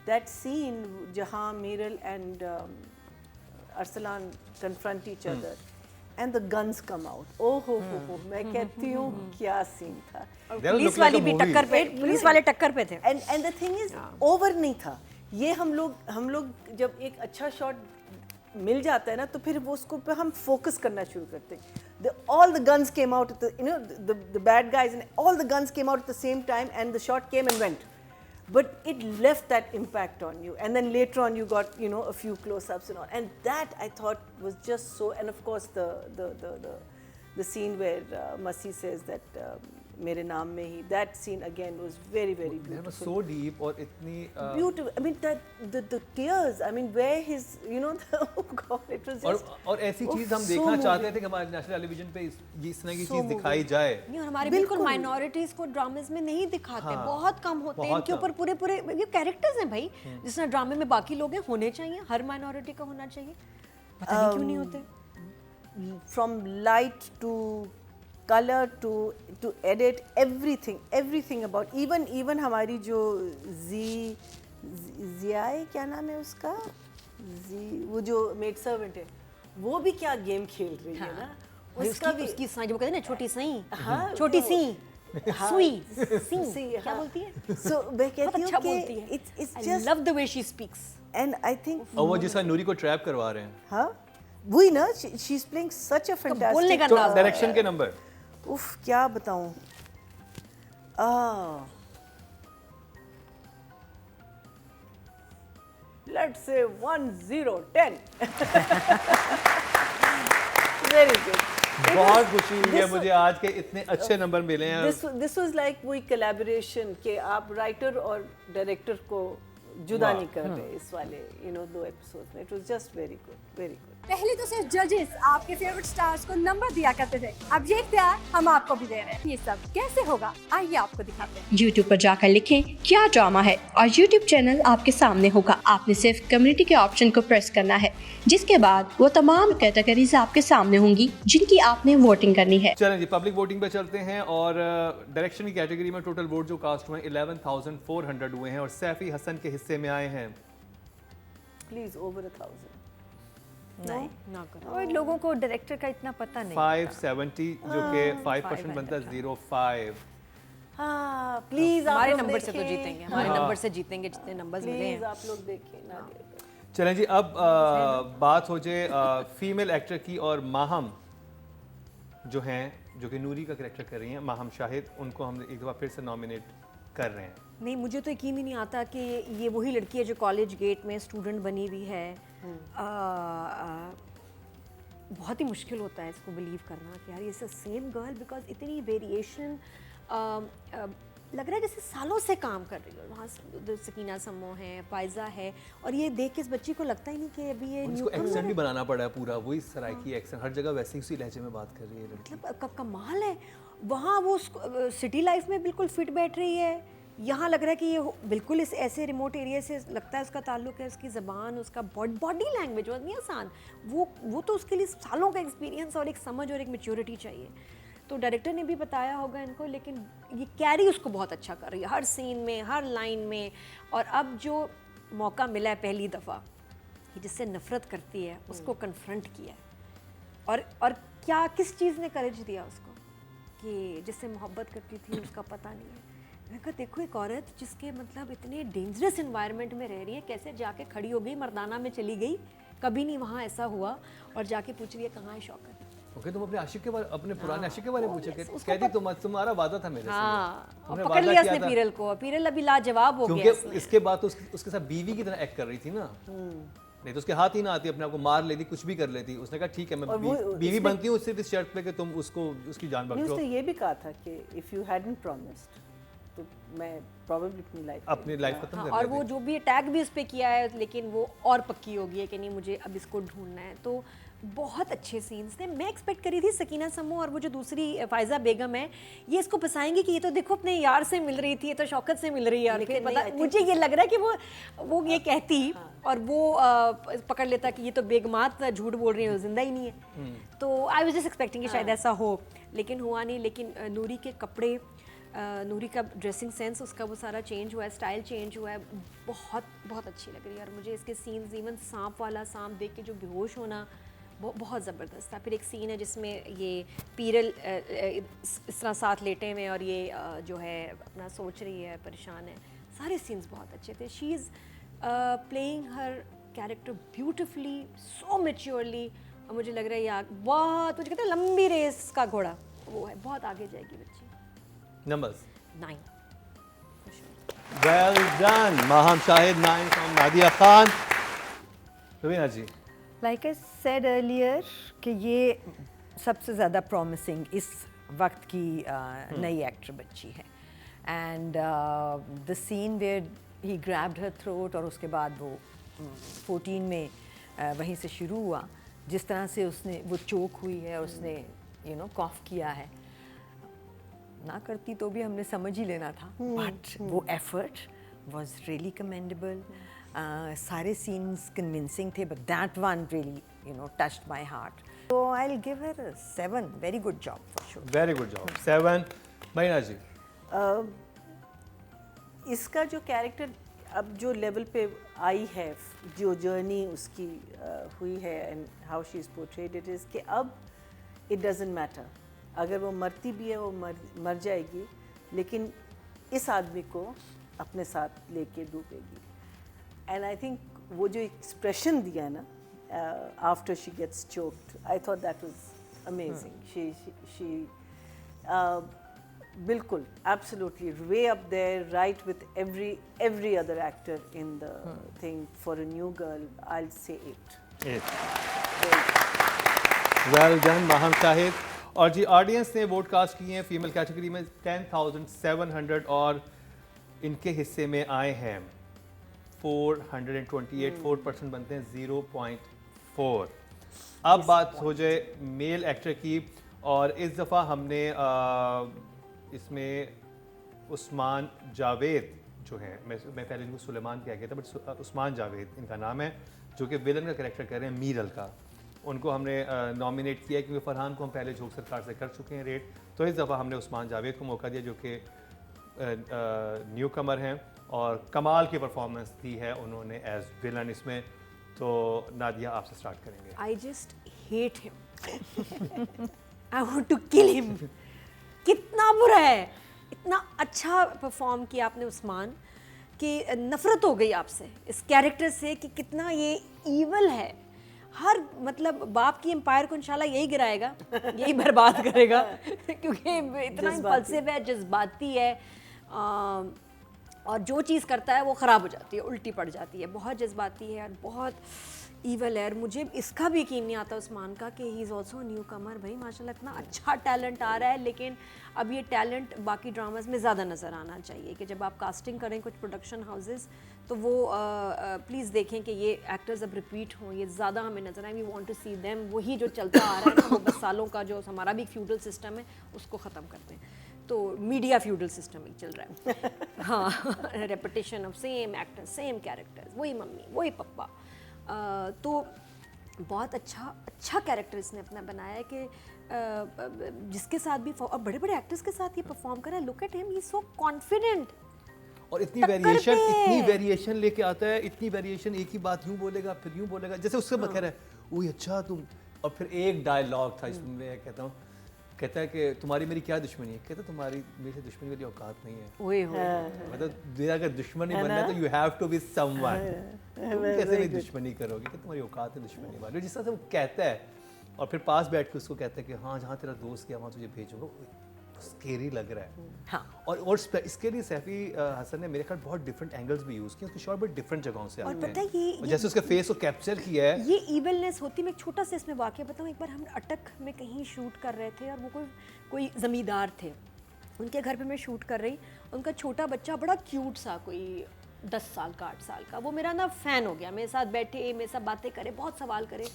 दैट सीन जहाँ Miral and Arsalan confront each other and the guns come out, oh ho, मैं कहती हूँ क्या सीन था। पुलिस वाली भी टक्कर पे, पुलिस वाले टक्कर पे थे। and the thing is over नहीं था ये। हम लोग जब एक अच्छा शॉट मिल जाता है ना, तो फिर वो उसको पे हम फोकस करना शुरू करते हैं। all the guns came out at the, you know, the bad guys, and all the guns came out at the same time, and the shot came and went. But it left that impact on you, and then later on you got, you know, a few close-ups and all, and that I thought was just so. And of course the scene where Masi says that मेरे नाम में ही, that scene again was very very That was beautiful. so deep और इतनी Beautiful. I mean that the tears. I mean where his, you know, oh God, it was just. और ऐसी चीज हम so देखना moving. चाहते थे कि हमारे नेशनल टेलीविजन पे इस तरह की So चीज दिखाई जाए। नहीं, और हमारे बिल्कुल। बिल्कुल माइनॉरिटीज को ड्रामेज में नहीं दिखाते, हाँ, बहुत कम होते हैं। बहुत इनके ऊपर कम। पूरे ये कैरेक्टर्स हैं भाई, जिस तरह ड्रामे में बाकी लोग हैं, होने चाहिए, हर माइनॉरिटी का होना चाहिए, पता नहीं क्यों नहीं होते। From light to color to edit, everything about, even हमारी जो जियाए, क्या नाम है उसका, वो जो मेड सर्वेंट है, वो भी क्या गेम खेल रही है ना, उसका भी उसकी साई, जो कहते हैं ना, छोटी सई, हाँ, छोटी वो- सी, सुई, सी, सी, क्या हाँ। बोलती है? So मैं बहुत कहती अच्छा हूँ बोलती है। कि it's I just love the way she speaks. and I think और वो जिसका नूरी को ट्रैप करवा रहे हैं, हाँ वही ना, she's playing such a बोलने का fantastic तो डायरेक्शन के नंबर उफ क्या बताऊं, let's say 1-0-10 very good. बहुत खुशी हुई है मुझे आज के इतने अच्छे नंबर मिले हैं। This was like वही collaboration कि आप राइटर और डायरेक्टर को जुदा नहीं कर रहे इस वाले दो एपिसोड में. It was just very good, very good. पहले तो सिर्फ जजेस आपके फेवरेट स्टार्स को नंबर दिया करते थे, अब ये इख्तियार हम आपको भी दे रहे हैं. ये सब कैसे होगा, आइए आपको दिखाते हैं. YouTube पर जाकर लिखें क्या ड्रामा है और YouTube चैनल आपके सामने होगा. आपने सिर्फ कम्युनिटी के ऑप्शन को प्रेस करना है, जिसके बाद वो तमाम कैटेगरीज आपके सामने होंगी जिनकी आपने वोटिंग करनी है. चलें जी, पब्लिक वोटिंग पे चलते हैं और डायरेक्शन की कैटेगरी में टोटल वोट जो कास्ट हुए 11,400 हुए हैं और सैफी हसन के हिस्से में आए हैं Please over 1,000. नहीं ना करो. और लोगों को डायरेक्टर का इतना पता नहीं. 570 जो कि 5% बनता है 0.5. हाँ प्लीज हमारे नंबर से तो जीतेंगे, हमारे नंबर से जीतेंगे जितने नंबर्स मिले प्लीज हैं. आप लोग देखिए ना. चलें जी, अब बात हो जाए फीमेल एक्टर की और माहम जो हैं, जो कि नूरी का करेक्टर कर रही हैं, माहम शाहिद, उनको हम एक दफ़ा फिर से नॉमिनेट कर रहे हैं. नहीं, मुझे तो यकीन ही नहीं आता कि ये वही लड़की है जो कॉलेज गेट में स्टूडेंट बनी हुई है. बहुत ही मुश्किल होता है इसको बिलीव करना कि यार ये सेम गर्ल, बिकॉज इतनी वेरिएशन लग रहा है जैसे सालों से काम कर रही है. वहाँ सकीना समो है, फायजा है, और ये देख के इस बच्ची को लगता ही नहीं कि अभी ये इसको एक्सेंट भी बनाना पड़ा है पूरा, वही सराइकी एक्सेंट, हर जगह वैसे ही उसी लहजे में बात कर रही है लड़की. मतलब कमाल है. वहाँ वो सिटी लाइफ में बिल्कुल फिट बैठ रही है, यहाँ लग रहा है कि ये बिल्कुल इस ऐसे रिमोट एरिया से लगता है उसका ताल्लुक है. उसकी ज़बान, उसका बॉडी लैंग्वेज वो नहीं आसान, वो तो उसके लिए सालों का एक्सपीरियंस और एक समझ और एक मैच्योरिटी चाहिए. तो डायरेक्टर ने भी बताया होगा इनको, लेकिन ये कैरी उसको बहुत अच्छा कर रही है हर सीन में, हर लाइन में. और अब जो मौका मिला है पहली दफ़ा, जिससे नफ़रत करती है उसको कन्फ्रंट किया है. और क्या किस चीज़ ने करेज दिया उसको कि जिससे मोहब्बत करती थी उसका पता नहीं है. मैं कहा देखो एक औरत जिसके मतलब इतने डेंजरस इन्वायरमेंट में रह रही है, कैसे जाके खड़ी हो गई, मर्दाना में चली गई, कभी नहीं वहाँ ऐसा हुआ, और जाके पूछ रही है कहाँ है शौकत. ओके, तुम अपने आशिक के बारे, अपने पुराने आशिक के बारे में पूछे, कहती तुम्हारा वादा था मेरे से. हाँ, तुमने पकड़ वादा लिया किया उसने था. पीरल को. पीरल अभी लाजवाब हो गया क्योंकि इसमें. इसके बाद तो उसके साथ बीवी की तरह एक्ट कर रही थी ना. नहीं तो उसके हाथ ही ना आती, अपने आप को मार लेती, कुछ भी कर लेती. उसने कहा ठीक है मैं बीवी बनती हूँ सिर्फ इस शर्त पे कि तुम उसकी जान बख्शो. उसने ये भी कहा था कि इफ यू हैडंट प्रॉमिस्ड तो मैं प्रोबेबली अपनी लाइफ खत्म हाँ, कर और देती. वो जो भी अटैक भी उस पर किया है, लेकिन वो और पक्की हो गई है कि नहीं मुझे अब इसको ढूंढना है. तो बहुत अच्छे सीन्स थे. मैं एक्सपेक्ट करी थी सकीना समो और वो जो दूसरी फायजा बेगम है, ये इसको फंसाएंगी कि ये तो देखो अपने यार से मिल रही थी, ये तो शौकत से मिल रही है. और फिर पता मुझे ये लग रहा है कि वो ये कहती और वो पकड़ लेता कि ये तो बेगमात झूठ बोल रही है, जिंदा ही नहीं है. तो आई वाज जस्ट एक्सपेक्टिंग कि शायद ऐसा हो, लेकिन हुआ नहीं. लेकिन नूरी के कपड़े, नूरी का ड्रेसिंग सेंस, उसका वो सारा चेंज हुआ है, स्टाइल चेंज हुआ है, बहुत बहुत अच्छी लग रही है. और मुझे इसके सीन्स, इवन सांप वाला, सांप देख के जो बेहोश होना, बहुत ज़बरदस्त था. फिर एक सीन है जिसमें ये पीरल इस तरह साथ लेटे हुए और ये जो है अपना सोच रही है, परेशान है. सारे सीन्स बहुत अच्छे थे. She is playing her character beautifully, so maturely. और मुझे लग रहा है यार बहुत, मुझे कहते हैं लंबी रेस का घोड़ा वो है, बहुत आगे जाएगी बच्ची. Numbers 9. Well done Maham Shahid. 9 from Nadia Khan. Raveena ji, like I said earlier कि ये सबसे ज़्यादा प्रॉमिसिंग इस वक्त की नई एक्टर बच्ची है. And the scene where he grabbed her throat, और उसके बाद वो 14 में वहीं से शुरू हुआ, जिस तरह से उसने वो चोक हुई है, उसने कॉफ किया है. ना करती तो भी हमने समझ ही लेना था, बट वो एफर्ट वाज रियली कमेंडेबल. सारे सीन्स कन्विंसिंग थे, but that one really touched my heart. So I will give her 7. Very good job for sure. Very good job. 7. महीना जी, इसका जो कैरेक्टर अब जो लेवल पे आई है, जो जर्नी उसकी हुई है, and how she is portrayed, it is कि अब इट डजंट मैटर. अगर वो मरती भी है वो मर जाएगी, लेकिन इस आदमी को अपने साथ लेके डूबेगी. एंड आई थिंक वो जो एक्सप्रेशन दिया ना after she gets choked, I thought that was amazing. She बिल्कुल, absolutely way up there, right with every other actor in the thing. For a new girl, I'll say 8. Well done Maham Shahid. और जी ऑडियंस ने वोट कास्ट किए हैं फीमेल कैटेगरी में 10,700 और इनके हिस्से में आए हैं 428. 4% बनते हैं 0.4. अब बात हो जाए मेल एक्टर की, और इस दफ़ा हमने इसमें उस्मान जावेद जो है, मैं पहले इनको सुलेमान कह गया था, बट उस्मान जावेद इनका नाम है, जो कि विलन का कैरेक्टर कर रहे हैं मीरल का. उनको हमने नॉमिनेट किया क्योंकि फरहान को हम पहले झोंक सरकार से कर चुके हैं रेट, तो इस दफ़ा हमने उस्मान जावेद को मौका दिया जो कि न्यू कमर हैं और कमाल की परफॉर्मेंस दी है उन्होंने एज विलन इसमें. तो नादिया आपसे स्टार्ट करेंगे. I just hate him. I want to kill him. कितना बुरा है. इतना अच्छा परफॉर्म किया आपने उस्मान कि नफरत हो गई आपसे इस कैरेक्टर से कि कितना ये ईवल है. हर मतलब बाप की एम्पायर को इंशाल्लाह यही गिराएगा, यही बर्बाद करेगा क्योंकि इतना इम्पल्सिव है, जज्बाती है, और जो चीज़ करता है वो ख़राब हो जाती है, उल्टी पड़ जाती है. बहुत जज्बाती है और बहुत ईवल है. और मुझे इसका भी यकीन नहीं आता उस्मान का कि ही इज़ ऑल्सो न्यू कमर. भाई माशाल्लाह इतना अच्छा टैलेंट आ रहा है, लेकिन अब ये टैलेंट बाकी ड्रामाज में ज़्यादा नज़र आना चाहिए कि जब आप कास्टिंग करें कुछ प्रोडक्शन हाउसेस तो वो प्लीज़ देखें कि ये एक्टर्स अब रिपीट हों, ये ज़्यादा हमें नज़र आए. We want to see them. वही जो चलता आ रहा है ना, वो 10 सालों का जो हमारा भी फ्यूडल सिस्टम है उसको ख़त्म करते हैं. तो मीडिया फ्यूडल सिस्टम ही चल रहा है. हाँ, repetition of same actors, same characters, वही मम्मी वही पप्पा. तो बहुत अच्छा कैरेक्टर इसने अपना बनाया है कि जिसके साथ भी और बड़े बड़े एक्टर्स के साथ ये परफॉर्म कर रहा है. Look at him, he is so confident. और इतनी वेरिएशन लेके आता है, इतनी वेरिएशन. एक ही बात यूं बोलेगा फिर यूं बोलेगा, जैसे उससे कह रहा है वही अच्छा तुम, और फिर एक डायलॉग था इसमें कहता हूँ, कहता है कि तुम्हारी मेरी क्या दुश्मनी है. कहता तुम्हारी मेरे से दुश्मनी वाली औकात नहीं है. ओए होए. मतलब मेरा अगर दुश्मनी बनना है तो you have to be someone. कैसे मेरी दुश्मनी करोगे कि तुम्हारी औकात है दुश्मनी वाली. जिस तरह से वो कहता है और फिर पास बैठ के उसको कहता है कि हाँ जहाँ तेरा दोस्त गया वहाँ तुझे भेजूंगा. स्केरी लग रहा है. हाँ. और इसके लिए सैफी हसन ने मेरे ख्याल बहुत डिफरेंट एंगल्स भी यूज़ किए. उसके शॉट बहुत डिफरेंट जगहों से आते हैं. और पता है ये जैसे उसके फेस को कैप्चर किया है, ये ईवलनेस होती. मैं एक छोटा सा इसमें वाकया बताऊँ. एक बार हम अटक में कहीं शूट कर रहे थे और वो कोई ज़मींदार थे, उनके घर पे मैं शूट कर रही. उनका छोटा बच्चा बड़ा क्यूट सा, कोई 10 साल का 8 साल का, वो मेरा ना फ़ैन हो गया. मेरे साथ बैठे, मेरे साथ बातें करे, बहुत सवाल करे.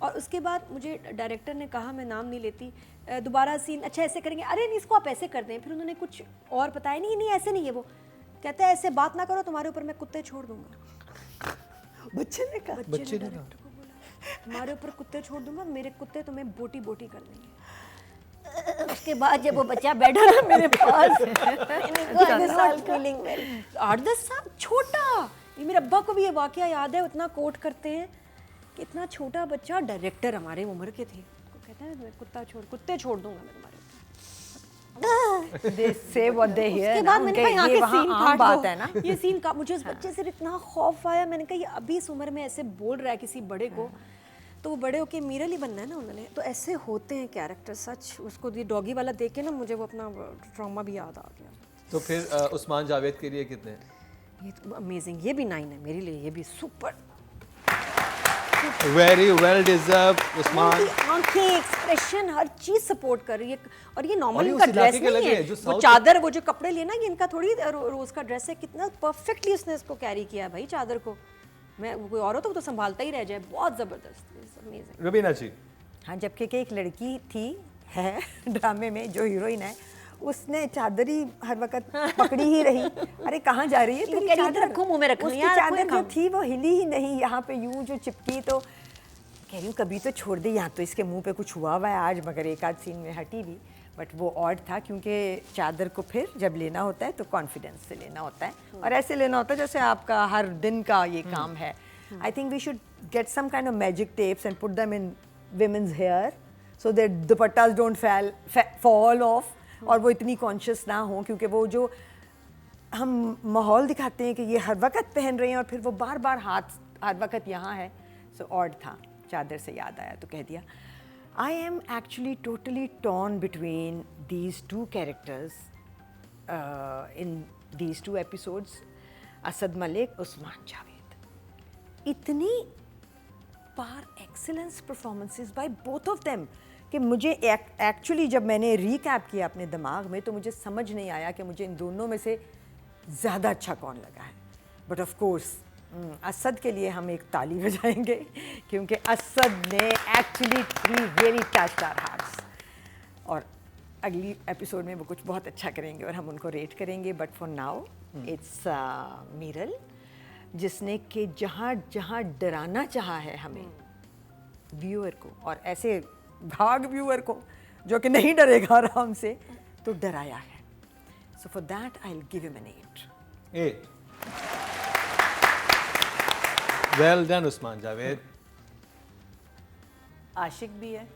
और उसके बाद मुझे डायरेक्टर ने कहा, मैं नाम नहीं लेती, दोबारा सीन अच्छा ऐसे करेंगे. अरे नहीं, इसको आप ऐसे कर दें. फिर उन्होंने कुछ और बताया. नहीं ऐसे नहीं है. वो कहता है ऐसे बात ना करो, तुम्हारे ऊपर मैं कुत्ते छोड़ दूंगा. बच्चे ने कहा, बच्चे ने डायरेक्टर को बोला तुम्हारे ऊपर कुत्ते छोड़ दूंगा, मेरे कुत्ते तुम्हें बोटी बोटी कर देंगे. उसके बाद जब वो बच्चा बैठा ना मेरे पास, 8-10 साल छोटा. ये मेरे अब्बा को भी ये वाकया याद है. उतना कोट करते हैं कि इतना छोटा बच्चा, डायरेक्टर हमारे उम्र के थे, कहता है कुत्ते छोड़ दूंगा मैं तुम्हारे. They say what they hear. उसके बाद मैंने कहा यहाँ के सीन काट बात है ना. दो. ये सीन का मुझे उस बच्चे से इतना खौफ आया. मैंने कहा ये अभी इस उम्र में ऐसे बोल रहा है किसी बड़े को, तो वो बड़े होके मीरल ही बनना है ना उन्होंने. तो ऐसे होते हैं कैरेक्टर सच. उसको ये डॉगी वाला देख के ना मुझे वो अपना ट्रॉमा भी याद आ गया. तो फिर उस्मान जावेद के लिए कितने? ये तो अमेजिंग. ये भी 9 है मेरे लिए. ये भी super. Very well deserve Usman. आंखें, एक्सप्रेशन, हर चीज सपोर्ट कर रही है. और ये नॉर्मल और इनका उस ड्रेस इलाके के नहीं लगे है. जो वो साउथ- चादर, वो जो कपड़े लिए ना, ये इनका थोड़ी रोज का ड्रेस है. कितना परफेक्टली उसने इसको कैरी किया भाई चादर को. मैं कोई और हो तो वो तो संभालता ही रह जाए. बहुत जबरदस्त. अमेजिंग. रबीना जी. हाँ, जबकि एक लड़की थी है ड्रामे में जो हीरोइन है, उसने चादर ही हर वक्त पकड़ी ही रही. अरे कहाँ जा रही है तेरी इधर चादर? रखो, मुंह में रखो. उसकी यहाँ रखो, चादर जो यहाँ. थी वो हिली ही नहीं, यहाँ पे यूं जो चिपकी. तो कह रही हूँ कभी तो छोड़ दे. यहाँ तो इसके मुंह पे कुछ हुआ है आज, मगर एक आध सीन में हटी भी. बट वो ऑड था क्योंकि चादर को फिर जब लेना होता है तो कॉन्फिडेंस से लेना होता है, और ऐसे लेना होता है जैसे आपका हर दिन का ये काम है. I think we should get some kind of magic tapes and put them in women's hair so that dupattas don't fall off, और वो इतनी कॉन्शियस ना हो. क्योंकि वो जो हम माहौल दिखाते हैं कि ये हर वक्त पहन रहे हैं और फिर वो बार बार हाथ हर वक्त यहाँ है, सो ऑड था, चादर से याद आया तो कह दिया। I am actually totally torn between these two characters in these two episodes, Asad Malik, Usman Javed. इतनी par excellence performances by both of them कि मुझे एक्चुअली जब मैंने रीकैप किया अपने दिमाग में तो मुझे समझ नहीं आया कि मुझे इन दोनों में से ज़्यादा अच्छा कौन लगा है। बट ऑफ कोर्स असद के लिए हम एक ताली बजाएंगे क्योंकि असद ने actually he really touched our hearts, और अगली एपिसोड में वो कुछ बहुत अच्छा करेंगे और हम उनको रेट करेंगे। But for now it's Miral, जिसने कि जहाँ जहाँ डराना चाहा है हमें व्यूअर को, और ऐसे भाग व्यूअर को जो कि नहीं डरेगा आराम से, तो डराया है। So for that I will give him an 8। Well done Usman Javed. आशिक भी है,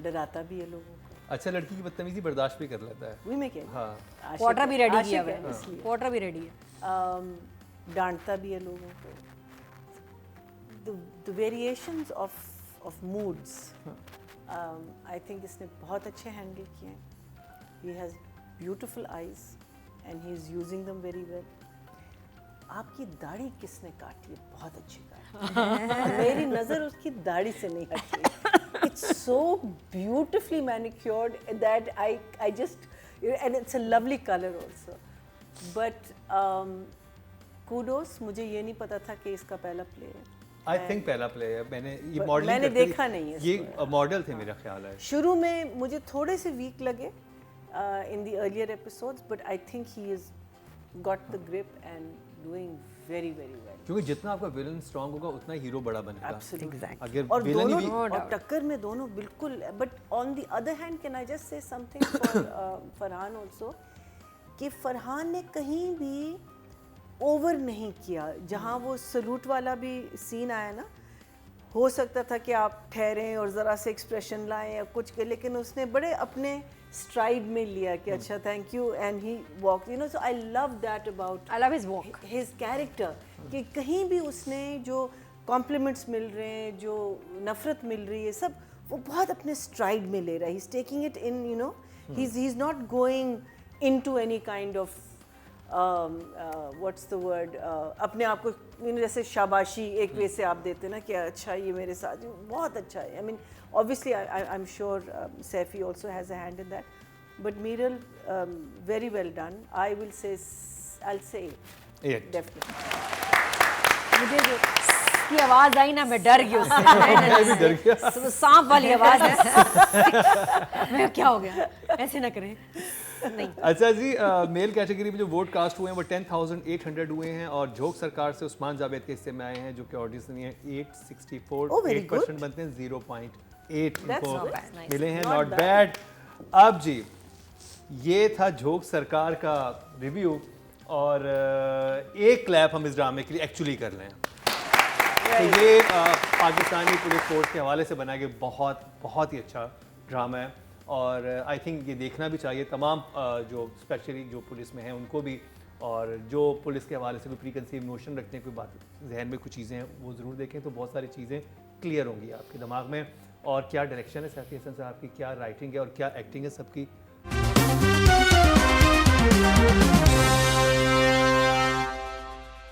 डराता भी है लोगों को। अच्छा, लड़की की बदतमीजी बर्दाश्त भी कर लेता है। वही मैं कह रही हूँ। हाँ, आशिक क्वार्टर है, भी रेडी आशिक किया है, हुआ है, इसलिए। क्वार्टर भी रेडी है। डांटता भी है लोगों को। The variations of moods, I think इसने बहुत अच्छे हैंडल किए हैं। He has beautiful eyes and he is using them very well. आपकी दाढ़ी किसने काटी है? बहुत अच्छी काटी। मेरी नज़र उसकी दाढ़ी से नहीं हटी। It's so beautifully manicured that I just, and it's a lovely color also. But kudos, मुझे ये नहीं पता था कि इसका पहला प्ले है। आई थिंक पहला प्ले है। मैंने ये मॉडलिंग मैंने करती थी, देखा नहीं है ये इसको। मॉडल थे मेरा ख्याल है। शुरू में मुझे थोड़े से वीक लगे in the earlier episodes, but I think he has got the grip and doing very very well. क्योंकि जितना आपका विलन स्ट्रांग होगा उतना हीरो बड़ा बनेगा। Absolutely. अगर और विलन ही दोनों और टक्कर में दोनों बिल्कुल। But on the other hand, can I just say something for Farhan also, कि फरहान ने कहीं भी ओवर नहीं किया। जहाँ वो सलूट वाला भी सीन आया ना, हो सकता था कि आप ठहरें और ज़रा से एक्सप्रेशन लाएं या कुछ के, लेकिन उसने बड़े अपने स्ट्राइड में लिया कि अच्छा thank you, and he walk, you know. So I love that about I love his walk, his character, कि कहीं भी उसने जो कॉम्प्लीमेंट्स मिल रहे हैं, जो नफरत मिल रही है, सब वो बहुत अपने स्ट्राइड में ले रहा है। He is taking it in, you know, he is not going into any kind of what's the word, अपने आप को जैसे शाबाशी एक वे से आप देते ना कि अच्छा ये मेरे साथ बहुत अच्छा है। I mean obviously I am sure Saifi also has a hand in that, but Meeral very well done. I will say, I will से 8 डेफिनेटली। मुझे जो की आवाज आई ना, मैं डर गई उससे। मैं भी डर गया। तो सांप वाली आवाज है। मैं क्या हो गया, ऐसे ना करें। नहीं। अच्छा जी, मेल कैटेगरी में जो वोट कास्ट हुए हैं वो 10,800 हुए हैं, और झोंक सरकार से उस्मान जावेद के हिस्से में आए हैं जो कि ऑडियंस नहीं है 864। Oh, very 8% बनते हैं 0.8 That's उनको nice. मिले हैं, Not नॉट bad. बैड। अब जी, ये था झोंक सरकार का रिव्यू, और एक क्लैप हम इस ड्रामे के लिए एक्चुअली कर लें। तो ये पाकिस्तानी पुलिस फोर्स के हवाले से बना के बहुत ही अच्छा ड्रामा है, और आई थिंक ये देखना भी चाहिए तमाम जो स्पेशली जो पुलिस में हैं उनको भी, और जो पुलिस के हवाले से कोई प्री कंसीव नोशन रखते हैं, कोई बात जहन में कुछ चीज़ें हैं, वो ज़रूर देखें, तो बहुत सारी चीज़ें क्लियर होंगी आपके दिमाग में। और क्या डायरेक्शन है सैफी हसन साहब की, क्या राइटिंग है और क्या एक्टिंग है सबकी।